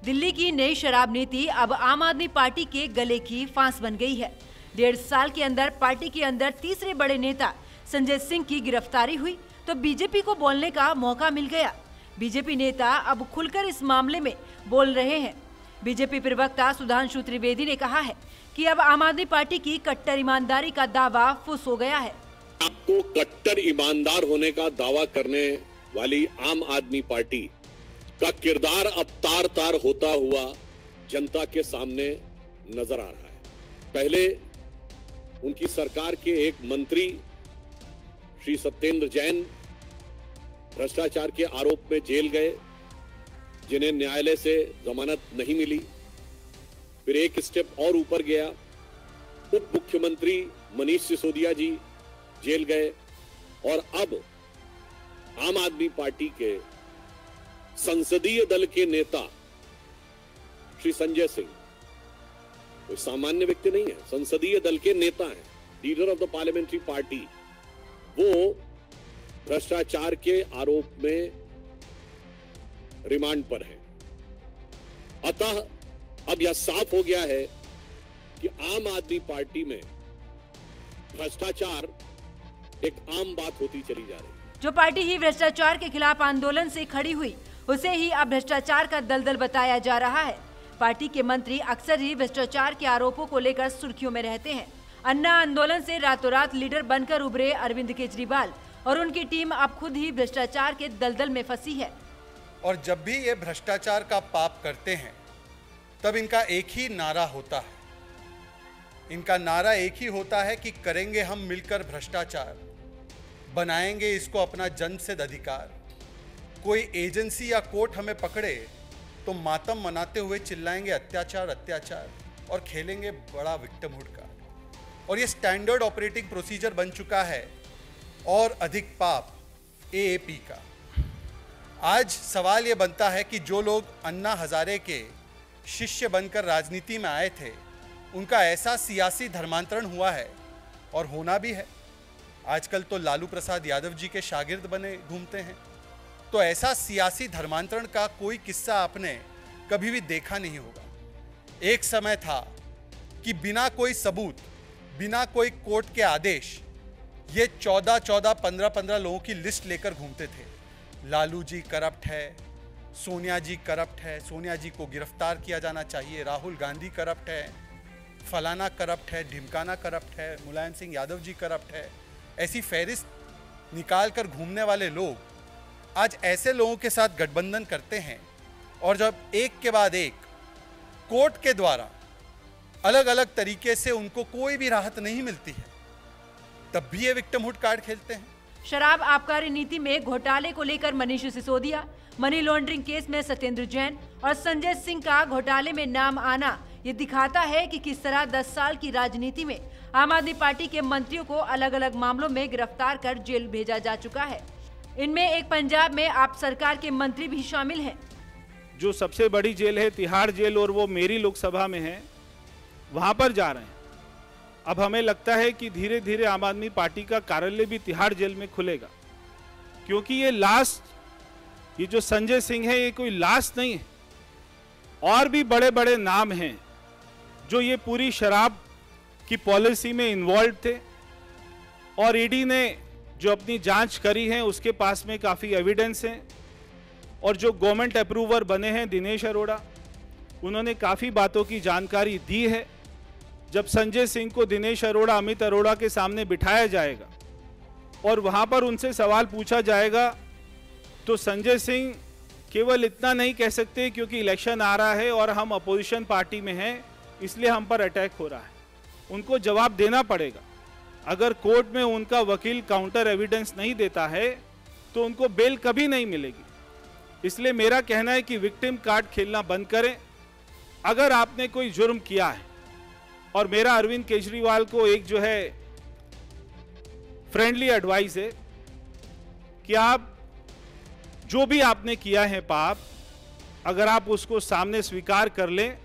दिल्ली की नई शराब नीति अब आम आदमी पार्टी के गले की फांस बन गई है। 1.5 साल के अंदर पार्टी के अंदर तीसरे बड़े नेता संजय सिंह की गिरफ्तारी हुई तो बीजेपी को बोलने का मौका मिल गया। बीजेपी नेता अब खुलकर इस मामले में बोल रहे हैं। बीजेपी प्रवक्ता सुधांशु त्रिवेदी ने कहा है कि अब आम आदमी पार्टी की कट्टर ईमानदारी का दावा फुस हो गया है। आपको कट्टर ईमानदार होने का दावा करने वाली आम आदमी पार्टी का किरदार अब तार तार होता हुआ जनता के सामने नजर आ रहा है। पहले उनकी सरकार के एक मंत्री श्री सत्येंद्र जैन भ्रष्टाचार के आरोप में जेल गए, जिन्हें न्यायालय से जमानत नहीं मिली। फिर एक स्टेप और ऊपर गया, उप मुख्यमंत्री मनीष सिसोदिया जी जेल गए और अब आम आदमी पार्टी के संसदीय दल के नेता श्री संजय सिंह कोई सामान्य व्यक्ति नहीं है, संसदीय दल के नेता हैं, leader of the parliamentary party. वो भ्रष्टाचार के आरोप में रिमांड पर है। अतः अब यह साफ हो गया है कि आम आदमी पार्टी में भ्रष्टाचार एक आम बात होती चली जा रही है। जो पार्टी ही भ्रष्टाचार के खिलाफ आंदोलन से खड़ी हुई उसे ही अब भ्रष्टाचार का दलदल बताया जा रहा है। पार्टी के मंत्री अक्सर ही भ्रष्टाचार के आरोपों को लेकर सुर्खियों में रहते हैं। अन्ना आंदोलन से रातों रात लीडर बनकर उभरे अरविंद केजरीवाल और उनकी टीम अब खुद ही भ्रष्टाचार के दलदल में फंसी है। और जब भी ये भ्रष्टाचार का पाप करते हैं तब इनका एक ही नारा होता है। इनका नारा एक ही होता है कि करेंगे हम मिलकर भ्रष्टाचार, बनाएंगे इसको अपना जन्मसिद्ध अधिकार। कोई एजेंसी या कोर्ट हमें पकड़े तो मातम मनाते हुए चिल्लाएंगे अत्याचार अत्याचार और खेलेंगे बड़ा विक्टिमहुड कार्ड। और ये स्टैंडर्ड ऑपरेटिंग प्रोसीजर बन चुका है और अधिक पाप एएपी का। आज सवाल ये बनता है कि जो लोग अन्ना हजारे के शिष्य बनकर राजनीति में आए थे, उनका ऐसा सियासी धर्मांतरण हुआ है और होना भी है। आजकल तो लालू प्रसाद यादव जी के शागिर्द बने घूमते हैं। तो ऐसा सियासी धर्मांतरण का कोई किस्सा आपने कभी भी देखा नहीं होगा। एक समय था कि बिना कोई सबूत, बिना कोई कोर्ट के आदेश, ये 14-14, 15-15 लोगों की लिस्ट लेकर घूमते थे। लालू जी करप्ट है, सोनिया जी करप्ट है, सोनिया जी को गिरफ्तार किया जाना चाहिए, राहुल गांधी करप्ट है, फलाना करप्ट है, ढिमकाना करप्ट है, मुलायम सिंह यादव जी करप्ट है। ऐसी फहरिस्त निकाल कर घूमने वाले लोग आज ऐसे लोगों के साथ गठबंधन करते हैं और जब एक के बाद एक कोर्ट के द्वारा अलग अलग तरीके से उनको कोई भी राहत नहीं मिलती है, तब भी ये विक्टिमहुड कार्ड खेलते हैं। शराब आबकारी नीति में घोटाले को लेकर Manish Sisodia, money laundering case में सत्येंद्र जैन और संजय सिंह का घोटाले में नाम आना ये दिखाता है कि किस तरह 10 साल की राजनीति में आम आदमी पार्टी के मंत्रियों को अलग अलग मामलों में गिरफ्तार कर जेल भेजा जा चुका है। इनमें एक पंजाब में आप सरकार के मंत्री भी शामिल हैं। जो सबसे बड़ी जेल है तिहाड़ जेल और वो मेरी लोकसभा में है, वहां पर जा रहे हैं। अब हमें लगता है कि धीरे धीरे आम आदमी पार्टी का कार्यालय भी तिहाड़ जेल में खुलेगा, क्योंकि ये जो संजय सिंह है ये कोई लास्ट नहीं है। और भी बड़े बड़े नाम हैं जो ये पूरी शराब की पॉलिसी में इन्वॉल्व थे और ईडी ने जो अपनी जांच करी है उसके पास में काफ़ी एविडेंस है। और जो गवर्नमेंट अप्रूवर बने हैं दिनेश अरोड़ा, उन्होंने काफ़ी बातों की जानकारी दी है। जब संजय सिंह को दिनेश अरोड़ा, अमित अरोड़ा के सामने बिठाया जाएगा और वहाँ पर उनसे सवाल पूछा जाएगा तो संजय सिंह केवल इतना नहीं कह सकते क्योंकि इलेक्शन आ रहा है और हम अपोजिशन पार्टी में हैं इसलिए हम पर अटैक हो रहा है। उनको जवाब देना पड़ेगा। अगर कोर्ट में उनका वकील काउंटर एविडेंस नहीं देता है तो उनको बेल कभी नहीं मिलेगी। इसलिए मेरा कहना है कि विक्टिम कार्ड खेलना बंद करें। अगर आपने कोई जुर्म किया है, और मेरा अरविंद केजरीवाल को एक जो है फ्रेंडली एडवाइस है कि आप जो भी आपने किया है पाप, अगर आप उसको सामने स्वीकार कर लें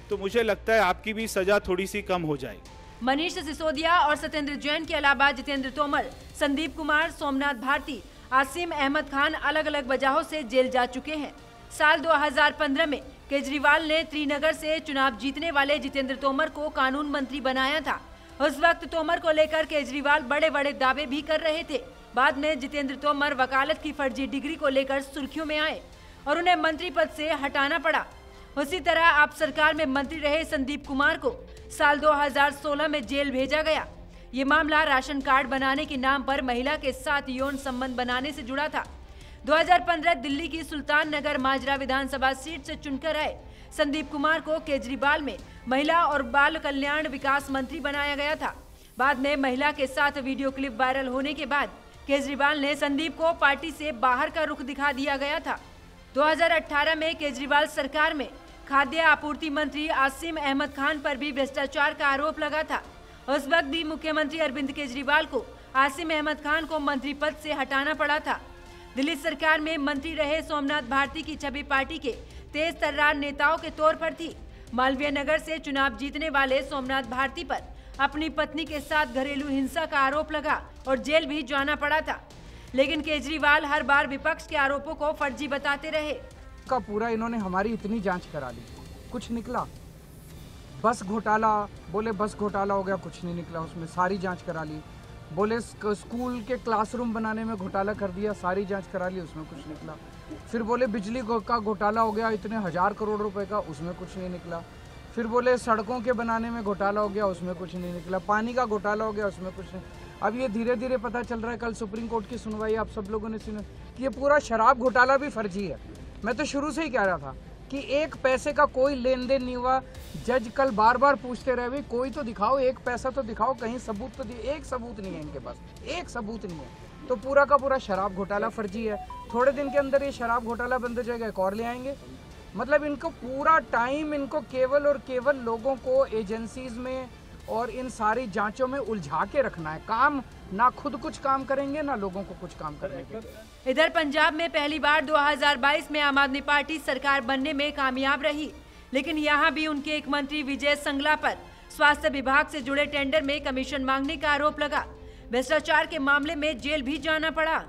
तो मुझे लगता है आपकी भी सजा थोड़ी सी कम हो जाएगी। मनीष सिसोदिया और सत्येंद्र जैन के अलावा जितेंद्र तोमर, संदीप कुमार, सोमनाथ भारती, आसिम अहमद खान अलग अलग वजहों से जेल जा चुके हैं। साल 2015 में केजरीवाल ने त्रिनगर से चुनाव जीतने वाले जितेंद्र तोमर को कानून मंत्री बनाया था। उस वक्त तोमर को लेकर केजरीवाल बड़े बड़े दावे भी कर रहे थे। बाद में जितेंद्र तोमर वकालत की फर्जी डिग्री को लेकर सुर्खियों में आए और उन्हें मंत्री पद से हटाना पड़ा। उसी तरह आप सरकार में मंत्री रहे संदीप कुमार को साल 2016 में जेल भेजा गया। ये मामला राशन कार्ड बनाने के नाम पर महिला के साथ यौन संबंध बनाने से जुड़ा था। 2015 दिल्ली की सुल्तान नगर माजरा विधानसभा सीट से चुनकर आए संदीप कुमार को केजरीवाल में महिला और बाल कल्याण विकास मंत्री बनाया गया था। बाद में महिला के साथ वीडियो क्लिप वायरल होने के बाद केजरीवाल ने संदीप को पार्टी से बाहर का रुख दिखा दिया गया था। 2018 में केजरीवाल सरकार में खाद्य आपूर्ति मंत्री आसिम अहमद खान पर भी भ्रष्टाचार का आरोप लगा था। उस वक्त भी मुख्यमंत्री अरविंद केजरीवाल को आसिम अहमद खान को मंत्री पद से हटाना पड़ा था। दिल्ली सरकार में मंत्री रहे सोमनाथ भारती की छवि पार्टी के तेज तर्रार नेताओं के तौर पर थी। मालवीय नगर से चुनाव जीतने वाले सोमनाथ भारती पर अपनी पत्नी के साथ घरेलू हिंसा का आरोप लगा और जेल भी जाना पड़ा था। लेकिन केजरीवाल हर बार विपक्ष के आरोपों को फर्जी बताते रहे। का पूरा इन्होंने हमारी इतनी जांच करा ली, कुछ निकला। बस घोटाला बोले, बस घोटाला हो गया, कुछ नहीं निकला उसमें, सारी जांच करा ली। बोले स्कूल के क्लासरूम बनाने में घोटाला कर दिया, सारी जांच करा ली, उसमें कुछ निकला। फिर बोले बिजली का घोटाला हो गया इतने 1000 करोड़ रुपए का, उसमें कुछ नहीं निकला। फिर बोले सड़कों के बनाने में घोटाला हो गया, उसमें कुछ नहीं निकला। पानी का घोटाला हो गया, उसमें कुछ नहीं। अब ये धीरे धीरे पता चल रहा है, कल सुप्रीम कोर्ट की सुनवाई आप सब लोगों ने सुना कि ये पूरा शराब घोटाला भी फर्जी है। मैं तो शुरू से ही कह रहा था कि एक पैसे का कोई लेन देन नहीं हुआ। जज कल बार बार पूछते रहे, भाई कोई तो दिखाओ, एक पैसा तो दिखाओ, कहीं सबूत तो दिए। एक सबूत नहीं है इनके पास, एक सबूत नहीं है। तो पूरा का पूरा शराब घोटाला फर्जी है। थोड़े दिन के अंदर ये शराब घोटाला बंद हो जाएगा, एक और ले आएंगे। मतलब इनको पूरा टाइम इनको केवल और केवल लोगों को एजेंसीज में और इन सारी जांचों में उलझा के रखना है। काम ना खुद कुछ काम करेंगे ना लोगों को कुछ काम करने के। इधर पंजाब में पहली बार 2022 में आम आदमी पार्टी सरकार बनने में कामयाब रही, लेकिन यहाँ भी उनके एक मंत्री विजय संगला पर स्वास्थ्य विभाग से जुड़े टेंडर में कमीशन मांगने का आरोप लगा। भ्रष्टाचार के मामले में जेल भी जाना पड़ा।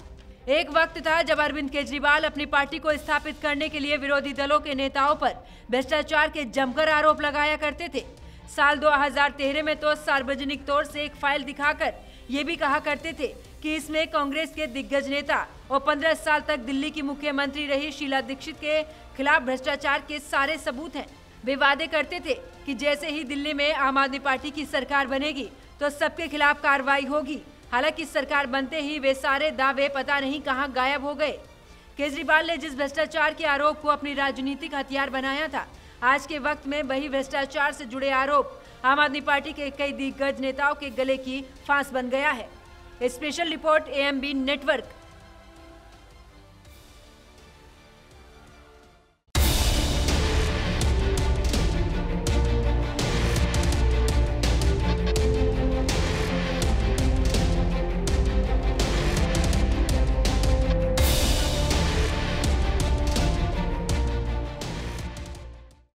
एक वक्त था जब अरविंद केजरीवाल अपनी पार्टी को स्थापित करने के लिए विरोधी दलों के नेताओं पर भ्रष्टाचार के जमकर आरोप लगाया करते थे। साल 2013 में तो सार्वजनिक तौर से एक फाइल दिखाकर ये भी कहा करते थे कि इसमें कांग्रेस के दिग्गज नेता और 15 साल तक दिल्ली की मुख्यमंत्री रही शीला दीक्षित के खिलाफ भ्रष्टाचार के सारे सबूत हैं। वे वादे करते थे कि जैसे ही दिल्ली में आम आदमी पार्टी की सरकार बनेगी तो सबके खिलाफ कार्रवाई होगी। हालांकि सरकार बनते ही वे सारे दावे पता नहीं कहां गायब हो गए। केजरीवाल ने जिस भ्रष्टाचार के आरोप को अपनी राजनीतिक हथियार बनाया था, आज के वक्त में वही भ्रष्टाचार से जुड़े आरोप आम आदमी पार्टी के कई दिग्गज नेताओं के गले की फांस बन गया है। Special report AMB network.